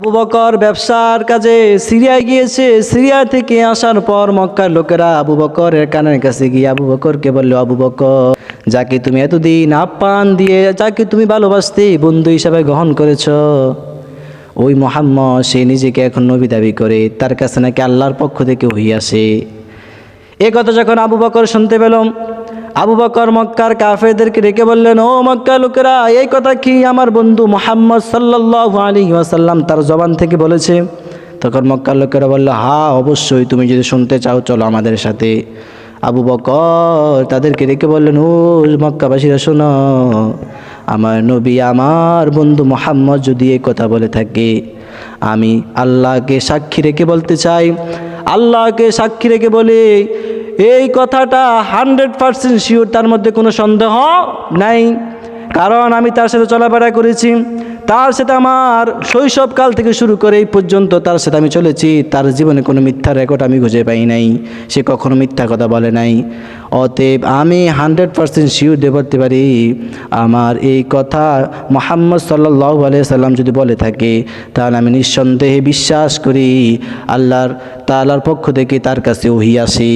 আবু বকর ব্যবসার কাজে সিরিয়ায় গিয়েছে। সিরিয়া থেকে আসার পর মক্কার লোকেরা আবু বকরের কানের কাছে গিয়ে আবু বকরকে বলল, আবু বকর, যাকে তুমি এতদিন আপ্যায়ন দিয়ে, যাকে তুমি ভালোবাসতে বন্ধু হিসাবে গ্রহণ করেছ, ওই মোহাম্মদ সে নিজেকে এখন নবী দাবি করে, তার কাছে নাকি আল্লাহর পক্ষ থেকে ওহী আসে। এ কথা যখন আবু বকর শুনতে পেল, আবু বকর মক্কার কাফেরদেরকে ডেকে বললেন, ও মক্কা লোকেরা, এই কথা কি আমার বন্ধু মুহাম্মদ সাল্লাল্লাহু আলাইহি ওয়াসাল্লাম তার জবান থেকে বলেছে? তখন মক্কার লোকেরা বলল, হ্যাঁ অবশ্যই, তুমি যদি শুনতে চাও চলো আমাদের সাথে। আবু বকর তাদেরকে ডেকে বললেন, ও মক্কাবাসীরা শোনো, আমার নবী আমার বন্ধু মুহাম্মদ যদি এই কথা বলে থাকে, আমি আল্লাহকে সাক্ষী রেখে বলতে চাই, আল্লাহকে সাক্ষী রেখে বলে এই কথাটা 100% শিওর, তার মধ্যে কোনো সন্দেহ নাই। কারণ আমি তার সাথে চলাফেরা করেছি, তার সাথে আমার শৈশবকাল থেকে শুরু করে এই পর্যন্ত তার সাথে আমি চলেছি, তার জীবনে কোনো মিথ্যা রেকর্ড আমি খুঁজে পাই নাই, সে কখনো মিথ্যা কথা বলে নাই। অতএব আমি 100% শিওর দিয়ে বলতে পারি, আমার এই কথা মুহাম্মদ সাল্লাল্লাহু আলাইহি সাল্লাম যদি বলে থাকে, তাহলে আমি নিঃসন্দেহে বিশ্বাস করি আল্লাহর তাআলার পক্ষ থেকে তার কাছে ওহী আসে।